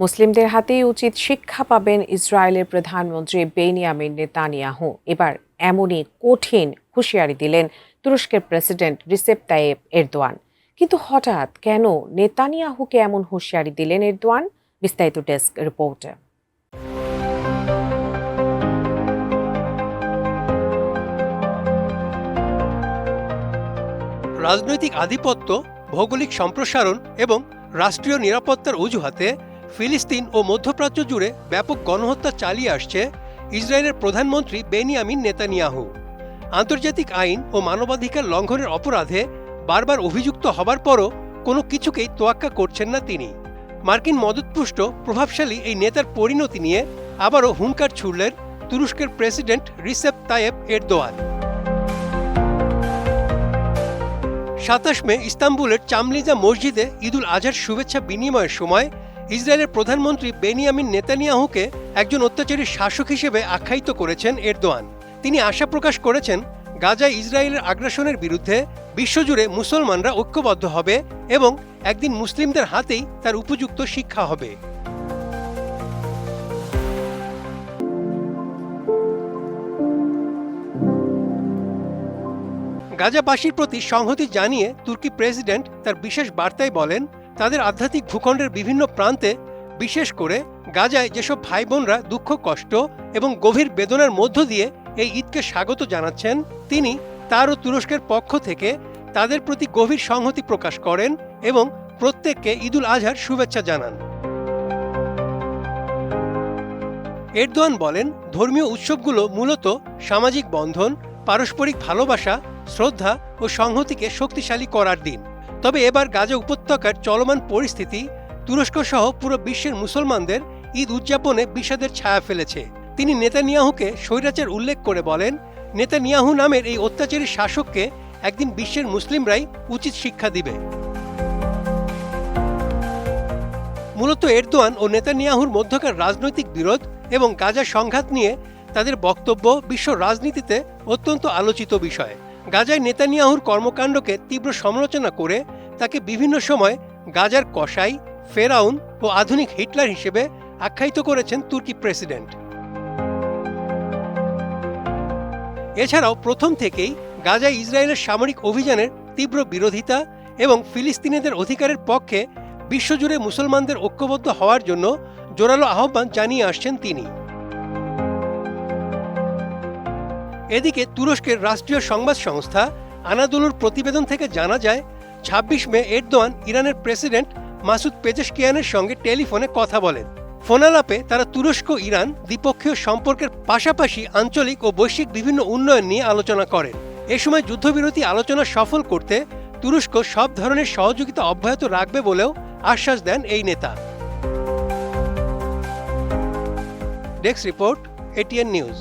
মুসলিমদের হাতেই উচিত শিক্ষা পাবেন ইসরায়েলের প্রধানমন্ত্রী বেনিয়ামিন নেতানিয়াহু। এবার এমনই কঠিন হুঁশিয়ারি দিলেন তুরস্কের প্রেসিডেন্ট রিসেপ তাইয়েপ এরদোয়ান। কিন্তু হঠাৎ কেন নেতানিয়াহুকে এমন হুঁশিয়ারি দিলেন এরদোয়ান? বিস্তারিত ডেস্ক রিপোর্টে। রাজনৈতিক আধিপত্য, ভৌগোলিক সম্প্রসারণ এবং রাষ্ট্রীয় নিরাপত্তার অজুহাতে ফিলিস্তিন ও মধ্যপ্রাচ্য জুড়ে ব্যাপক গণহত্যা চালিয়ে আসছে ইসরায়েলের প্রধানমন্ত্রী বেনিয়ামিন নেতানিয়াহু। আন্তর্জাতিক আইন ও মানবাধিকার লঙ্ঘনের অপরাধে বারবার অভিযুক্ত হবার পরও কোনো কিছুকেই তোয়াক্কা করছেন না তিনি। মার্কিন মদতপুষ্ট প্রভাবশালী এই নেতার পরিণতি নিয়ে আবারও হুঙ্কার ছুড়লেন তুরস্কের প্রেসিডেন্ট রিসেপ তাইয়েপ এরদোয়ান। ২৭ মে ইস্তাম্বুলের চামলিজা মসজিদে ঈদুল আজহার শুভেচ্ছা বিনিময়ের সময় ইসরায়েলের প্রধানমন্ত্রী বেনিয়ামিন নেতানিয়াহুকে একজন অত্যাচারী শাসক হিসেবে আখ্যায়িত করেছেন এরদোয়ান। তিনি আশা প্রকাশ করেছেন গাজায় ইসরায়েলের আগ্রাসনের বিরুদ্ধে বিশ্বজুড়ে মুসলমানরা ঐক্যবদ্ধ হবে এবং একদিন মুসলিমদের হাতেই তার উপযুক্ত শিক্ষা হবে। গাজাবাসীর প্রতি সংহতি জানিয়ে তুর্কি প্রেসিডেন্ট তার বিশেষ বার্তায় বলেন, তাদের আধ্যাত্মিক ভূখণ্ডের বিভিন্ন প্রান্তে, বিশেষ করে গাজায় যেসব ভাই বোনরা দুঃখ কষ্ট এবং গভীর বেদনার মধ্য দিয়ে এই ঈদকে স্বাগত জানাচ্ছেন, তিনি তার ও তুরস্কের পক্ষ থেকে তাদের প্রতি গভীর সংহতি প্রকাশ করেন এবং প্রত্যেককে ঈদুল আজহার শুভেচ্ছা জানান। এরদোয়ান বলেন, ধর্মীয় উৎসবগুলো মূলত সামাজিক বন্ধন, পারস্পরিক ভালোবাসা, শ্রদ্ধা ও সংহতিকে শক্তিশালী করার দিন। তবে এবার গাজা উপত্যকার চলমান পরিস্থিতি তুরস্ক সহ পুরো বিশ্বের মুসলমানদের ঈদ উদযাপনে বিষাদের ছায়া ফেলেছে। তিনি নেতানিয়াহুকে স্বৈরাচার উল্লেখ করে বলেন, নেতানিয়াহু নামের এই অত্যাচারী শাসককে একদিন বিশ্বের মুসলিমরাই উচিত শিক্ষা দিবে। মূলত এরদোয়ান ও নেতানিয়াহুর মধ্যকার রাজনৈতিক বিরোধ এবং গাজা সংঘাত নিয়ে তাদের বক্তব্য বিশ্ব রাজনীতিতে অত্যন্ত আলোচিত বিষয়। গাজায় নেতানিয়াহুর কর্মকাণ্ডকে তীব্র সমালোচনা করে তাকে বিভিন্ন সময় গাজার কসাই, ফেরাউন ও আধুনিক হিটলার হিসেবে আখ্যায়িত করেছেন তুর্কি প্রেসিডেন্ট। এছাড়াও প্রথম থেকেই গাজায় ইসরায়েলের সামরিক অভিযানের তীব্র বিরোধিতা এবং ফিলিস্তিনিদের অধিকারের পক্ষে বিশ্বজুড়ে মুসলমানদের ঐক্যবদ্ধ হওয়ার জন্য জোরালো আহ্বান জানিয়ে আসছেন তিনি। এদিকে তুরস্কের রাষ্ট্রীয় সংবাদ সংস্থা আনাদোলুর প্রতিবেদন থেকে জানা যায়, ২৬ মে এরদোয়ান ইরানের প্রেসিডেন্ট মাসুদ পেজেশকিয়ানের সঙ্গে টেলিফোনে কথা বলেন। ফোনালাপে তারা তুরস্ক ইরান দ্বিপক্ষীয় সম্পর্কের পাশাপাশি আঞ্চলিক ও বৈশ্বিক বিভিন্ন উন্নয়ন নিয়ে আলোচনা করেন। এ সময় যুদ্ধবিরতি আলোচনা সফল করতে তুরস্ক সব ধরনের সহযোগিতা অব্যাহত রাখবে বলেও আশ্বাস দেন এই নেতা। Desk report, ATN news.